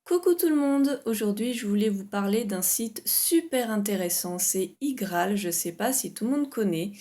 Coucou tout le monde, aujourd'hui je voulais vous parler d'un site super intéressant, c'est iGraal, je sais pas si tout le monde connaît,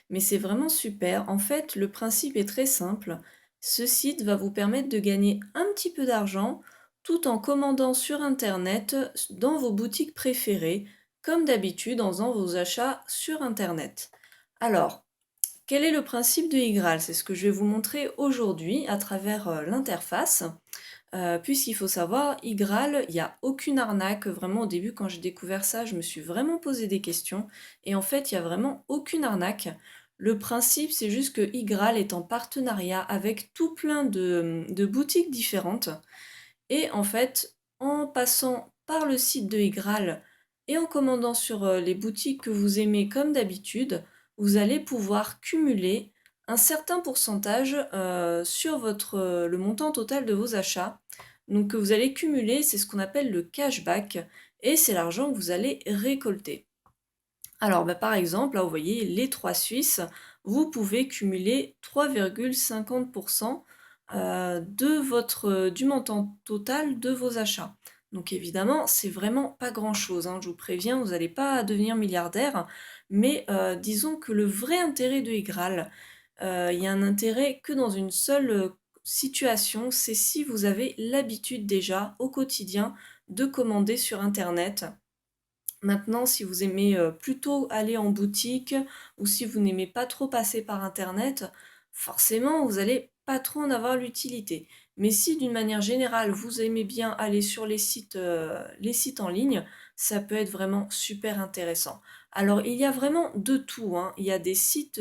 mais c'est vraiment super. En fait, le principe est très simple. Ce site va vous permettre de gagner un petit peu d'argent tout en commandant sur internet dans vos boutiques préférées, comme d'habitude en faisant vos achats sur internet. Alors, quel est le principe de iGraal? C'est ce que je vais vous montrer aujourd'hui à travers l'interface. Puisqu'il faut savoir, iGraal, il y a aucune arnaque. Vraiment, au début, quand j'ai découvert ça, je me suis vraiment posé des questions. Et en fait, il y a vraiment aucune arnaque. Le principe, c'est juste que iGraal est en partenariat avec tout plein de boutiques différentes. Et en fait, en passant par le site de iGraal et en commandant sur les boutiques que vous aimez comme d'habitude, vous allez pouvoir cumuler un certain pourcentage sur le montant total de vos achats. Donc que vous allez cumuler, c'est ce qu'on appelle le cashback et c'est l'argent que vous allez récolter. Alors bah, par exemple, là vous voyez les 3 Suisses, vous pouvez cumuler 3,50% du montant total de vos achats. Donc évidemment, c'est vraiment pas grand-chose, hein, je vous préviens, vous n'allez pas devenir milliardaire, mais disons que le vrai intérêt de iGraal, il y a un intérêt que dans une seule situation, c'est si vous avez l'habitude déjà au quotidien de commander sur Internet. Maintenant, si vous aimez plutôt aller en boutique ou si vous n'aimez pas trop passer par internet, forcément, vous allez pas trop en avoir l'utilité. Mais si d'une manière générale, vous aimez bien aller sur les sites en ligne, ça peut être vraiment super intéressant. Alors, il y a vraiment de tout, hein. Il y a des sites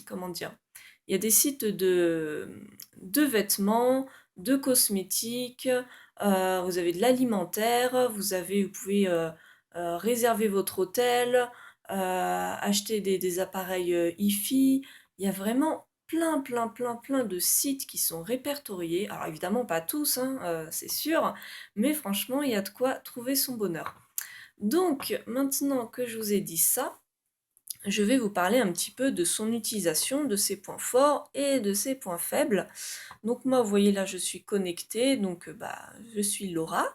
comment dire? Il y a des sites de vêtements, de cosmétiques, vous avez de l'alimentaire, vous pouvez réserver votre hôtel, acheter des appareils hi-fi. Il y a vraiment plein de sites qui sont répertoriés. Alors évidemment pas tous, hein, c'est sûr, mais franchement il y a de quoi trouver son bonheur. Donc maintenant que je vous ai dit ça, je vais vous parler un petit peu de son utilisation, de ses points forts et de ses points faibles. Donc moi, vous voyez là, je suis connectée, donc je suis Laura.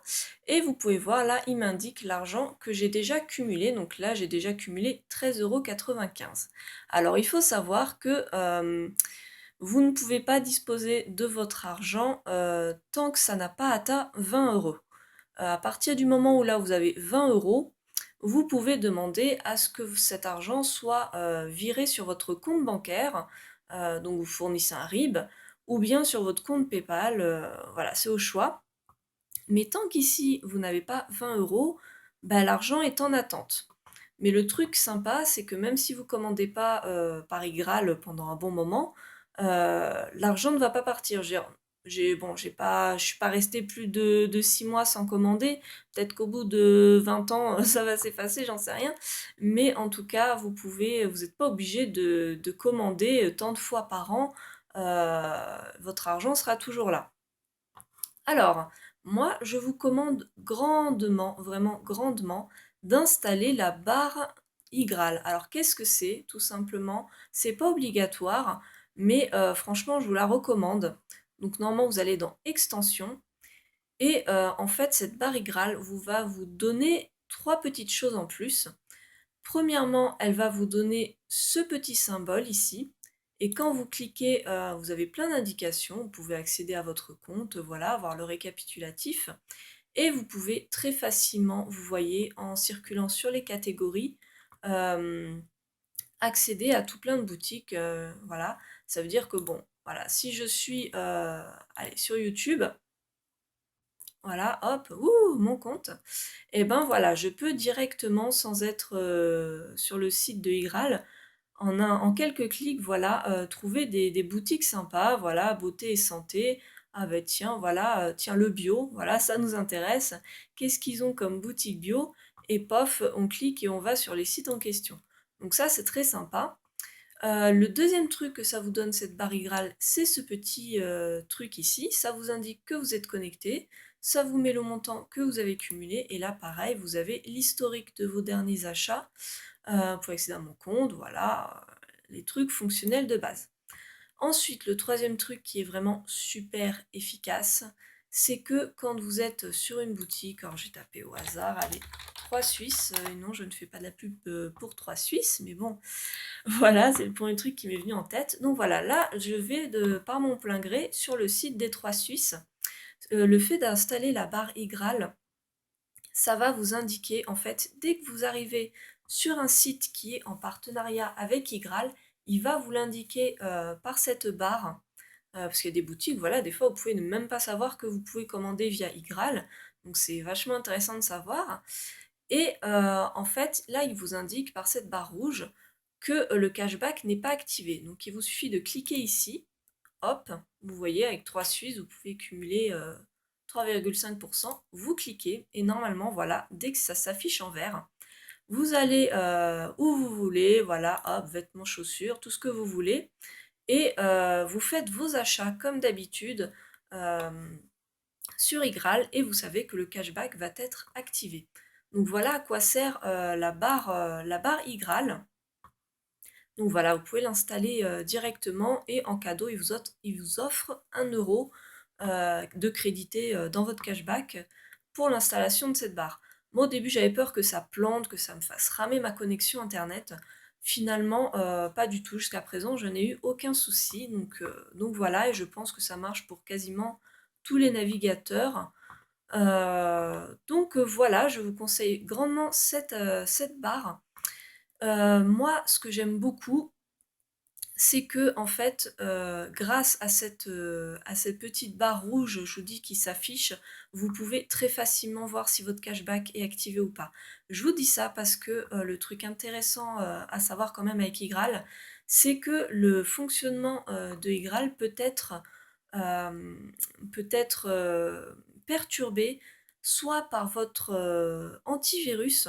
Et vous pouvez voir là, il m'indique l'argent que j'ai déjà cumulé. Donc là, j'ai déjà cumulé 13,95 €. Alors il faut savoir que vous ne pouvez pas disposer de votre argent tant que ça n'a pas atteint 20 €. À partir du moment où là vous avez 20 €, vous pouvez demander à ce que cet argent soit viré sur votre compte bancaire, donc vous fournissez un RIB, ou bien sur votre compte PayPal, voilà, c'est au choix. Mais tant qu'ici vous n'avez pas 20 €, bah, l'argent est en attente. Mais le truc sympa, c'est que même si vous commandez pas par iGraal pendant un bon moment, l'argent ne va pas partir. Je suis pas restée plus de 6 mois sans commander. Peut-être qu'au bout de 20 ans, ça va s'effacer, j'en sais rien. Mais en tout cas, vous n'êtes pas obligé de commander tant de fois par an. Votre argent sera toujours là. Alors, moi, je vous commande grandement, vraiment grandement, d'installer la barre iGraal. Alors, qu'est-ce que c'est? Tout simplement, c'est pas obligatoire, mais franchement, je vous la recommande. Donc, normalement, vous allez dans Extensions et en fait, cette barre iGraal va vous donner trois petites choses en plus. Premièrement, elle va vous donner ce petit symbole ici. Et quand vous cliquez, vous avez plein d'indications. Vous pouvez accéder à votre compte, voilà, voir le récapitulatif. Et vous pouvez très facilement, vous voyez, en circulant sur les catégories, euh, accéder à tout plein de boutiques. Voilà, ça veut dire que bon, voilà, si je suis allez, sur YouTube, voilà, hop, ouh, mon compte. Et ben voilà, je peux directement, sans être sur le site de iGraal, en quelques clics, voilà, trouver des boutiques sympas, voilà, beauté et santé. Ah ben tiens, voilà, tiens le bio, voilà, ça nous intéresse. Qu'est-ce qu'ils ont comme boutique bio? Et pof, on clique et on va sur les sites en question. Donc ça, c'est très sympa. Le deuxième truc que ça vous donne, cette barre iGraal, c'est ce petit truc ici. Ça vous indique que vous êtes connecté. Ça vous met le montant que vous avez cumulé. Et là, pareil, vous avez l'historique de vos derniers achats. Vous pouvez accéder à mon compte, voilà, les trucs fonctionnels de base. Ensuite, le troisième truc qui est vraiment super efficace, c'est que quand vous êtes sur une boutique, alors j'ai tapé au hasard, allez, 3 Suisses, et non, je ne fais pas de la pub pour 3 Suisses, mais bon, voilà, c'est le premier truc qui m'est venu en tête. Donc voilà, là, je vais par mon plein gré sur le site des 3 Suisses. Le fait d'installer la barre iGraal, ça va vous indiquer, en fait, dès que vous arrivez sur un site qui est en partenariat avec iGraal, il va vous l'indiquer par cette barre, parce qu'il y a des boutiques, voilà, des fois vous pouvez ne même pas savoir que vous pouvez commander via iGraal, donc c'est vachement intéressant de savoir. Et en fait, là, il vous indique par cette barre rouge que le cashback n'est pas activé. Donc il vous suffit de cliquer ici, hop, vous voyez, avec 3 Suisses, vous pouvez cumuler 3,5%. Vous cliquez et normalement, voilà, dès que ça s'affiche en vert, vous allez où vous voulez, voilà, hop, vêtements, chaussures, tout ce que vous voulez, et vous faites vos achats comme d'habitude euh, sur iGraal et vous savez que le cashback va être activé. Donc voilà à quoi sert la barre iGraal. Donc voilà, vous pouvez l'installer directement et en cadeau, il vous offre 1 € de crédité dans votre cashback pour l'installation de cette barre. Moi au début j'avais peur que ça plante, que ça me fasse ramer ma connexion internet. Finalement, pas du tout. Jusqu'à présent, je n'ai eu aucun souci. Donc voilà, et je pense que ça marche pour quasiment tous les navigateurs. Voilà, je vous conseille grandement cette barre. Moi, ce que j'aime beaucoup, c'est que en fait, grâce à cette petite barre rouge, je vous dis, qui s'affiche, vous pouvez très facilement voir si votre cashback est activé ou pas. Je vous dis ça parce que le truc intéressant à savoir quand même avec iGraal, c'est que le fonctionnement de iGraal euh, peut être perturbé soit par votre antivirus,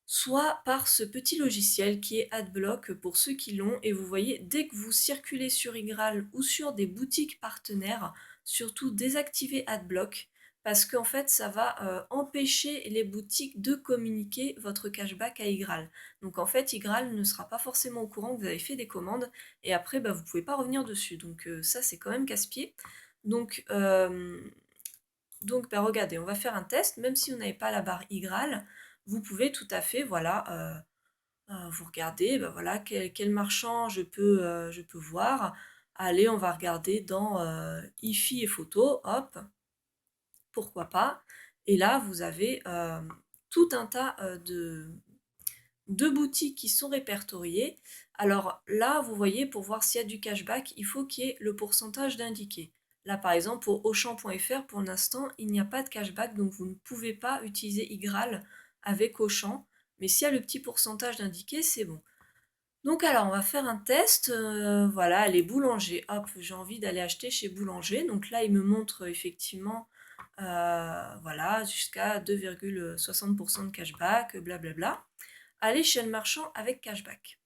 soit par ce petit logiciel qui est AdBlock pour ceux qui l'ont. Et vous voyez, dès que vous circulez sur iGraal ou sur des boutiques partenaires, surtout désactivez AdBlock parce qu'en fait ça va empêcher les boutiques de communiquer votre cashback à iGraal. Donc en fait iGraal ne sera pas forcément au courant que vous avez fait des commandes et après vous ne pouvez pas revenir dessus. Donc ça c'est quand même casse-pied. Donc, euh, regardez, on va faire un test, même si vous n'avez pas la barre iGraal, vous pouvez tout à fait, voilà, vous regardez, ben voilà, quel marchand je peux voir. Allez, on va regarder dans hi-fi et photo, hop, pourquoi pas. Et là, vous avez tout un tas de boutiques qui sont répertoriées. Alors là, vous voyez, pour voir s'il y a du cashback, il faut qu'il y ait le pourcentage d'indiqué. Là, par exemple, pour Auchan.fr, pour l'instant, il n'y a pas de cashback, donc vous ne pouvez pas utiliser iGraal avec Auchan. Mais s'il y a le petit pourcentage d'indiqué, c'est bon. Donc alors, on va faire un test. Voilà, les boulangers. Hop, j'ai envie d'aller acheter chez Boulanger. Donc là, il me montre effectivement, voilà, jusqu'à 2,60% de cashback, blablabla. Aller chez le marchand avec cashback.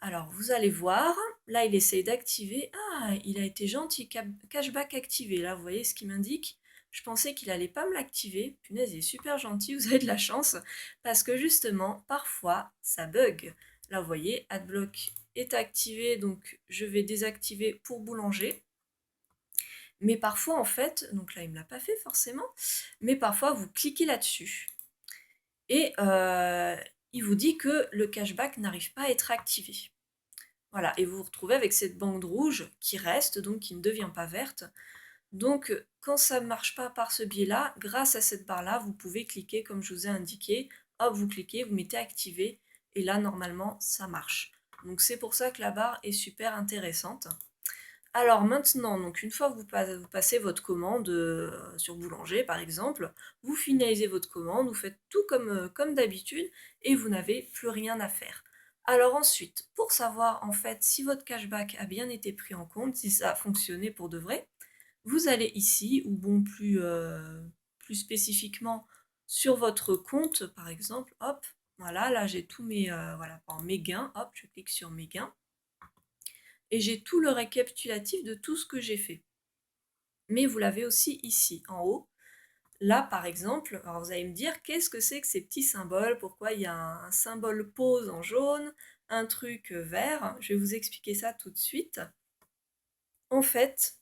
Alors, vous allez voir, là, il essaye d'activer. Ah, il a été gentil, cashback activé. Là, vous voyez ce qu'il m'indique. Je pensais qu'il allait pas me l'activer. Punaise, il est super gentil, vous avez de la chance. Parce que justement, parfois, ça bug. Là, vous voyez, AdBlock est activé, donc je vais désactiver pour Boulanger. Mais parfois, en fait, donc là, il ne me l'a pas fait forcément, mais parfois, vous cliquez là-dessus. Et il vous dit que le cashback n'arrive pas à être activé. Voilà, et vous vous retrouvez avec cette bande rouge qui reste, donc qui ne devient pas verte. Donc quand ça ne marche pas par ce biais-là, grâce à cette barre-là, vous pouvez cliquer comme je vous ai indiqué, hop, vous cliquez, vous mettez activé, et là normalement ça marche. Donc c'est pour ça que la barre est super intéressante. Alors maintenant, donc une fois que vous passez votre commande sur Boulanger par exemple, vous finalisez votre commande, vous faites tout comme d'habitude et vous n'avez plus rien à faire. Alors ensuite, pour savoir en fait si votre cashback a bien été pris en compte, si ça a fonctionné pour de vrai, vous allez ici, ou bon plus spécifiquement sur votre compte par exemple, hop, voilà, là j'ai tous mes gains, hop, je clique sur mes gains et j'ai tout le récapitulatif de tout ce que j'ai fait. Mais vous l'avez aussi ici, en haut. Là, par exemple, alors vous allez me dire, qu'est-ce que c'est que ces petits symboles? Pourquoi il y a un symbole pause en jaune, un truc vert? Je vais vous expliquer ça tout de suite. En fait,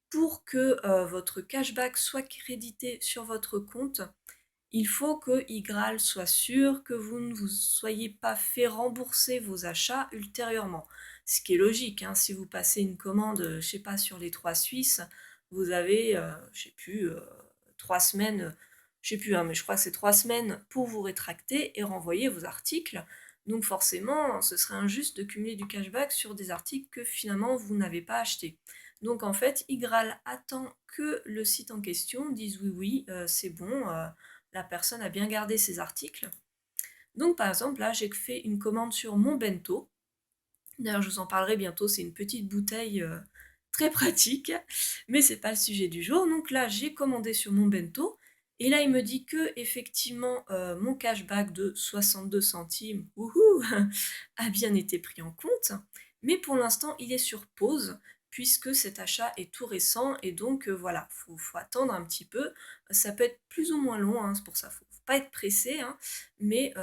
pour que votre cashback soit crédité sur votre compte, il faut que iGraal soit sûr que vous ne vous soyez pas fait rembourser vos achats ultérieurement. Ce qui est logique, hein, si vous passez une commande, je sais pas, sur les 3 Suisses, vous avez, je sais plus, 3 semaines, je sais plus, hein, mais je crois que c'est 3 semaines pour vous rétracter et renvoyer vos articles. Donc forcément, ce serait injuste de cumuler du cashback sur des articles que finalement vous n'avez pas achetés. Donc en fait, iGraal attend que le site en question dise oui, oui, c'est bon, la personne a bien gardé ses articles. Donc par exemple, là, j'ai fait une commande sur mon bento. D'ailleurs, je vous en parlerai bientôt, c'est une petite bouteille très pratique, mais c'est pas le sujet du jour. Donc là, j'ai commandé sur mon bento, et là, il me dit que effectivement, mon cashback de 62 centimes, wouhou, a bien été pris en compte, mais pour l'instant, il est sur pause, puisque cet achat est tout récent, et donc voilà, faut attendre un petit peu. Ça peut être plus ou moins long, hein, c'est pour ça, faut pas être pressé, hein, mais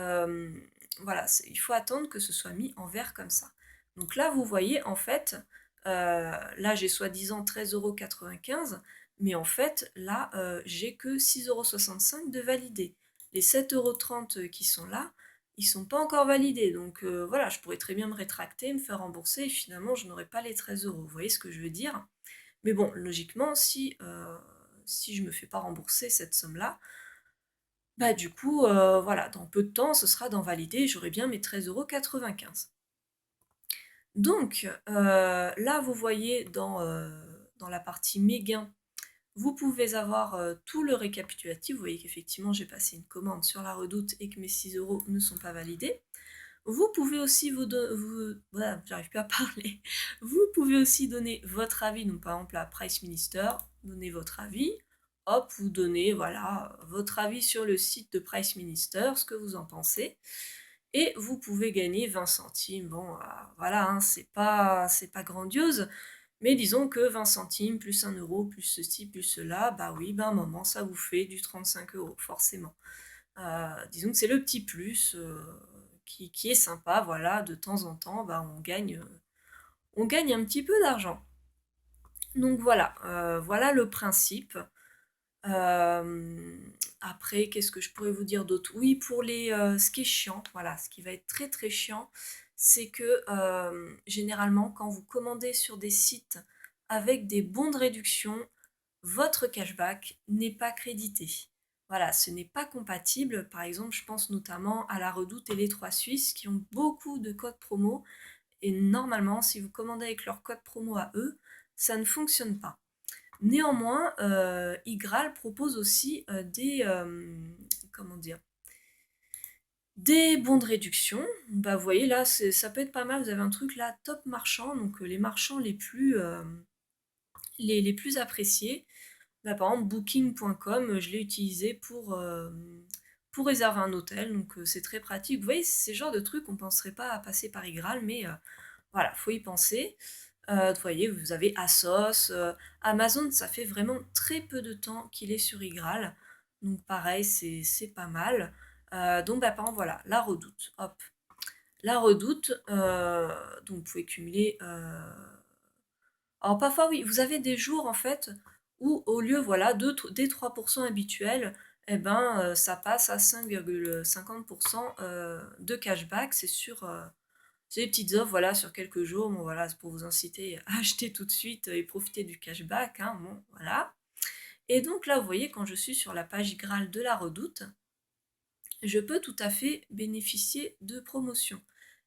voilà, il faut attendre que ce soit mis en vert comme ça. Donc là, vous voyez, en fait, là, j'ai soi-disant 13,95 €, mais en fait, là, j'ai que 6,65 € de validé. Les 7,30 € qui sont là, ils sont pas encore validés. Donc voilà, je pourrais très bien me rétracter, me faire rembourser, et finalement, je n'aurais pas les 13 €. Vous voyez ce que je veux dire? Mais bon, logiquement, si je me fais pas rembourser cette somme-là, bah du coup, voilà, dans peu de temps, ce sera dans valider et j'aurai bien mes 13,95 €. Donc, là, vous voyez dans la partie mes gains, vous pouvez avoir tout le récapitulatif. Vous voyez qu'effectivement, j'ai passé une commande sur la Redoute et que mes 6 € ne sont pas validés. Vous pouvez aussi voilà, j'arrive plus à parler. Vous pouvez aussi donner votre avis, donc par exemple à Price Minister, donner votre avis. Hop, vous donnez voilà, votre avis sur le site de Price Minister, ce que vous en pensez. Et vous pouvez gagner 20 centimes. Bon, voilà, hein, c'est pas grandiose, mais disons que 20 centimes plus 1 € plus ceci plus cela, bah oui, bah à un moment ça vous fait du 35 € forcément. Disons que c'est le petit plus qui est sympa, voilà, de temps en temps, bah on gagne un petit peu d'argent. Donc voilà, voilà le principe. Après, qu'est-ce que je pourrais vous dire d'autre? Oui, pour ce qui est chiant, voilà, ce qui va être très très chiant, c'est que généralement, quand vous commandez sur des sites avec des bons de réduction, votre cashback n'est pas crédité. Voilà, ce n'est pas compatible. Par exemple, je pense notamment à la Redoute et les 3 Suisses qui ont beaucoup de codes promo. Et normalement, si vous commandez avec leur code promo à eux, ça ne fonctionne pas. Néanmoins, iGraal propose aussi comment dire, des bons de réduction. Bah, vous voyez là, ça peut être pas mal. Vous avez un truc là, top marchand, donc les marchands les plus appréciés. Bah, par exemple, booking.com, je l'ai utilisé pour réserver un hôtel, donc c'est très pratique. Vous voyez, c'est le genre de truc, on ne penserait pas à passer par iGraal, mais voilà, faut y penser. Vous voyez, vous avez Asos, Amazon, ça fait vraiment très peu de temps qu'il est sur iGraal. Donc pareil, c'est pas mal. Donc bah, par exemple, voilà, la Redoute. Hop. La Redoute, donc vous pouvez cumuler. Alors parfois, oui, vous avez des jours en fait où au lieu voilà, des 3% habituels, eh ben, ça passe à 5,50% de cashback. C'est des petites offres, voilà, sur quelques jours. Bon, voilà, c'est pour vous inciter à acheter tout de suite et profiter du cashback, hein, bon, voilà. Et donc là, vous voyez, quand je suis sur la page Graal de la Redoute, je peux tout à fait bénéficier de promotions.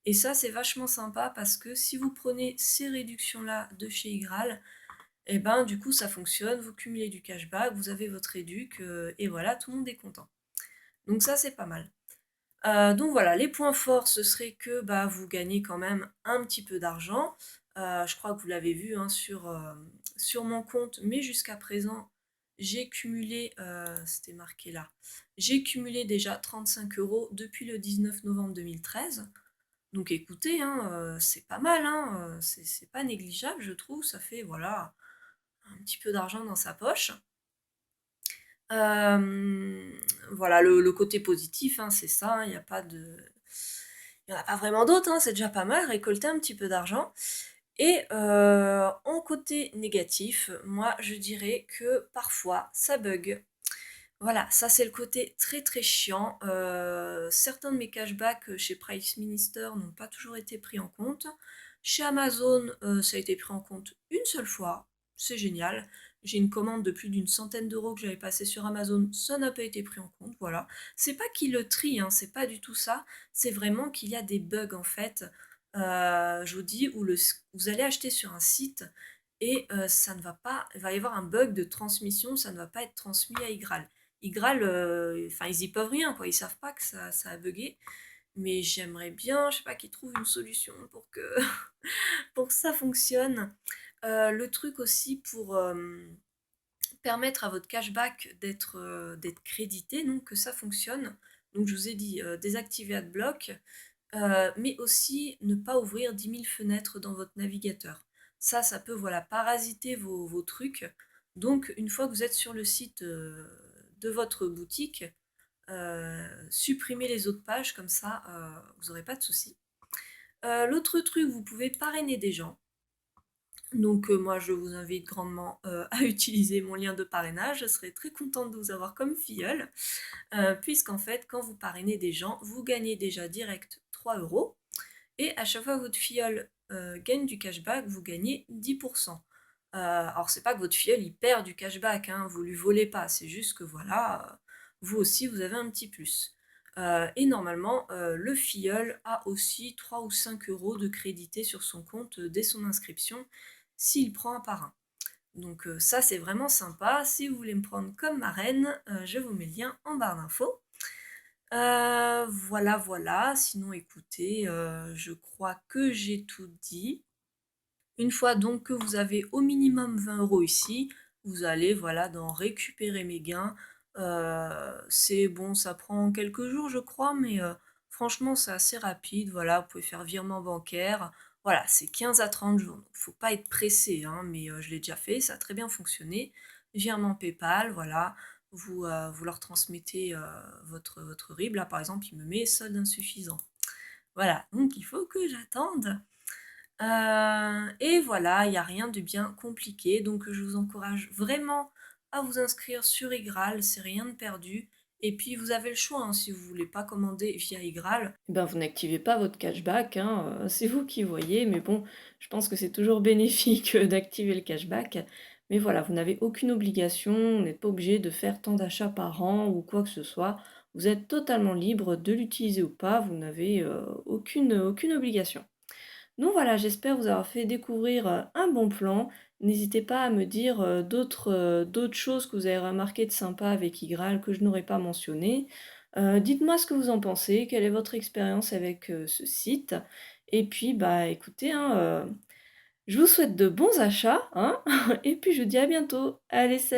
Et ça, c'est vachement sympa parce que si vous prenez ces réductions-là de chez iGraal, et ben du coup ça fonctionne, vous cumulez du cashback, vous avez votre réduc, et voilà, tout le monde est content. Donc ça, c'est pas mal. Donc voilà, les points forts, ce serait que bah, vous gagnez quand même un petit peu d'argent. Je crois que vous l'avez vu hein, sur mon compte, mais jusqu'à présent, j'ai cumulé, c'était marqué là, j'ai cumulé déjà 35 € depuis le 19 novembre 2013. Donc écoutez, hein, c'est pas mal, hein, c'est pas négligeable, je trouve. Ça fait voilà, un petit peu d'argent dans sa poche. Voilà, le côté positif, hein, c'est ça, hein, il n'y a pas de... Il n'y en a pas vraiment d'autres, hein, c'est déjà pas mal, récolter un petit peu d'argent. Et en côté négatif, moi je dirais que parfois ça bug. Voilà, ça c'est le côté très très chiant. Certains de mes cashbacks chez Price Minister n'ont pas toujours été pris en compte. Chez Amazon, ça a été pris en compte une seule fois. C'est génial. J'ai une commande de plus d'une centaine d'euros que j'avais passée sur Amazon, ça n'a pas été pris en compte, voilà. C'est pas qu'ils le trient, hein, c'est pas du tout ça. C'est vraiment qu'il y a des bugs en fait. Je vous dis, vous allez acheter sur un site et ça ne va pas, il va y avoir un bug de transmission, ça ne va pas être transmis à Igral. Igral, enfin ils y peuvent rien quoi, ils savent pas que ça a bugué. Mais j'aimerais bien, je sais pas, qu'ils trouvent une solution pour que pour que ça fonctionne. Le truc aussi pour permettre à votre cashback d'être crédité, donc que ça fonctionne. Donc je vous ai dit désactiver AdBlock, mais aussi ne pas ouvrir 10 000 fenêtres dans votre navigateur. Ça peut voilà, parasiter vos trucs. Donc une fois que vous êtes sur le site de votre boutique, supprimez les autres pages, comme ça vous n'aurez pas de soucis. L'autre truc, vous pouvez parrainer des gens. Donc moi je vous invite grandement à utiliser mon lien de parrainage, je serai très contente de vous avoir comme filleule, puisqu'en fait quand vous parrainez des gens, vous gagnez déjà direct 3 euros, et à chaque fois que votre filleule gagne du cashback, vous gagnez 10%. Alors c'est pas que votre filleule il perd du cashback, hein, vous lui volez pas, c'est juste que voilà, vous aussi vous avez un petit plus. Et normalement, le filleul a aussi 3 ou 5 euros de crédité sur son compte dès son inscription s'il prend un parrain. Donc ça c'est vraiment sympa. Si vous voulez me prendre comme marraine, je vous mets le lien en barre d'infos. Voilà, voilà. Sinon écoutez, je crois que j'ai tout dit. Une fois donc que vous avez au minimum 20 euros ici, vous allez voilà dans récupérer mes gains. C'est bon, ça prend quelques jours je crois, mais franchement c'est assez rapide. Voilà, vous pouvez faire virement bancaire. Voilà, c'est 15 à 30 jours. Donc, faut pas être pressé, hein, mais je l'ai déjà fait, ça a très bien fonctionné. Virement PayPal, voilà. Vous leur transmettez votre RIB. Là par exemple, il me met solde insuffisant. Voilà, donc il faut que j'attende. Et voilà, il n'y a rien de bien compliqué, donc je vous encourage vraiment à vous inscrire sur Igral, c'est rien de perdu. Et puis vous avez le choix, hein, si vous voulez pas commander via Igral, eh ben vous n'activez pas votre cashback, hein, c'est vous qui voyez, mais bon, je pense que c'est toujours bénéfique d'activer le cashback. Mais voilà, vous n'avez aucune obligation, vous n'êtes pas obligé de faire tant d'achats par an ou quoi que ce soit. Vous êtes totalement libre de l'utiliser ou pas, vous n'avez aucune obligation. Donc voilà, j'espère vous avoir fait découvrir un bon plan. N'hésitez pas à me dire d'autres choses que vous avez remarqué de sympa avec Igral que je n'aurais pas mentionné. Dites-moi ce que vous en pensez, quelle est votre expérience avec ce site. Et puis, bah écoutez, hein, je vous souhaite de bons achats, hein, et puis je vous dis à bientôt. Allez, salut!